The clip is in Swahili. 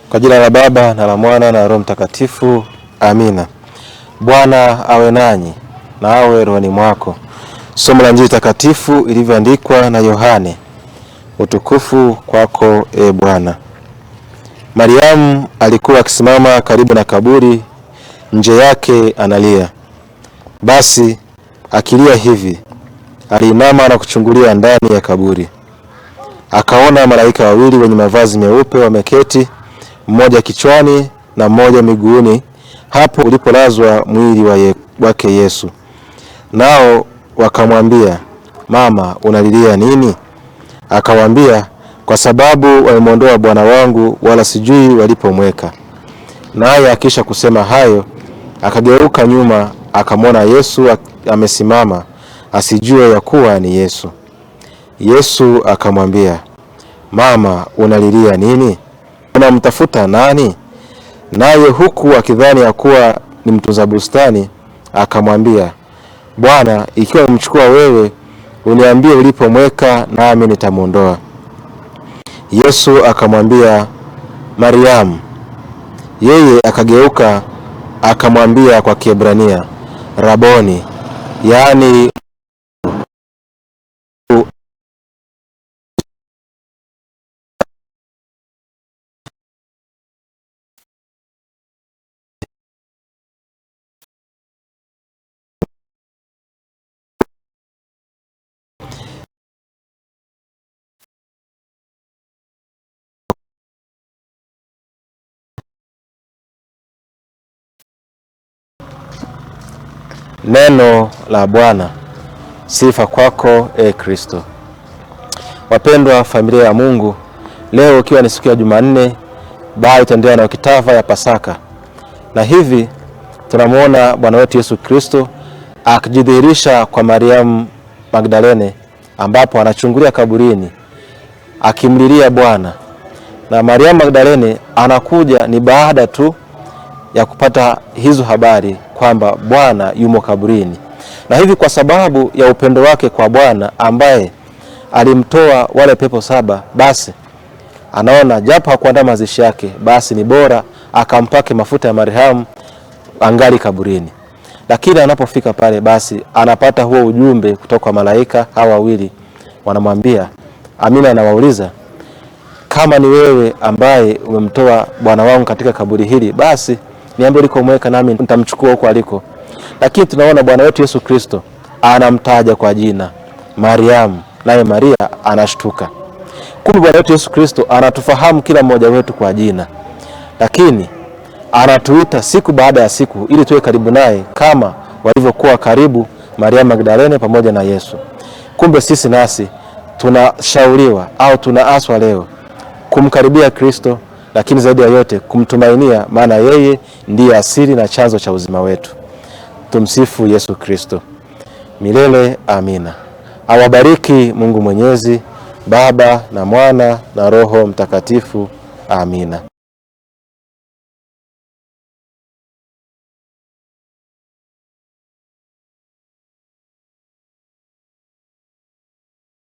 Kwa jina la Baba na la Mwana na Roho Mtakatifu. Amina. Bwana awe nanyi na awe rohoni mwako. Somo la Injili takatifu ilivyoandikwa na Yohane. Utukufu kwako e Bwana. Mariamu alikuwa akisimama karibu na kaburi, nje yake analia. Basi akilia hivi, aliinama na kuchungulia ndani ya kaburi. Akaona malaika wawili wenye mavazi meupe wameketi, mmoja kichwani na mmoja miguuni, hapo ulipolazwa mwili wake Yesu. Nao wakamwambia, Mama, unalilia nini? Akawaambia, kwa sababu wamemwondoa Bwana wangu, wala sijui walipomweka. Naye akisha kusema hayo, akageuka nyuma, akamwona Yesu amesimama, asijue ya kuwa ni Yesu. Yesu akamwambia, Mama, unalilia nini? Unamtafuta nani? Naye huku akidhani ya kuwa ni mtunza bustani, akamwambia, Bwana, ikiwa umchukua wewe, uniambie ulipomweka, nami nitamwondoa. Yesu akamwambia, Mariamu. Yeye akageuka akamwambia kwa Kiebrania, Raboni, yaani Neno la Bwana. Sifa kwako e Kristo. Wapendwa familia ya Mungu, leo ikiwa ni siku ya Jumanne, baada itaendelea na okitava ya Pasaka. Na hivi tunamuona Bwana wetu Yesu Kristo akijidhihirisha kwa Mariamu Magdalene, ambapo anachungulia kaburini akimlilia Bwana. Na Mariamu Magdalene anakuja ni baada tu ya kupata hizo habari kwamba Bwana yumo kaburini. Na hivi kwa sababu ya upendo wake kwa Bwana ambaye alimtoa wale pepo 7, basi anaona japo hakuandaa mazishi yake, basi ni bora akampake mafuta ya marhamu angali kaburini. Lakini anapofika pale, basi anapata huo ujumbe kutoka kwa malaika hawa wawili. Wanamwambia, Amina anawauliza, kama ni wewe ambaye umemtoa Bwana wangu katika kaburi hili, basi niambie ulikomweka, nami nitamchukua huko aliko. Lakini tunaona Bwana wetu Yesu Kristo anamtaja kwa jina Mariamu, naye Maria anashtuka. Kumbe Bwana wetu Yesu Kristo anatufahamu kila mmoja wetu kwa jina, lakini anatuita siku baada ya siku ili tuwe karibu naye kama walivyokuwa karibu Mariamu Magdalene pamoja na Yesu. Kumbe sisi nasi tunashauriwa au tunaaswa leo kumkaribia Kristo, lakini zaidi ya yote kumtumainia, maana yeye ndiye asili na chanzo cha uzima wetu. Tumsifu Yesu Kristo. Milele amina. Awabariki Mungu Mwenyezi, Baba na Mwana na Roho Mtakatifu. Amina.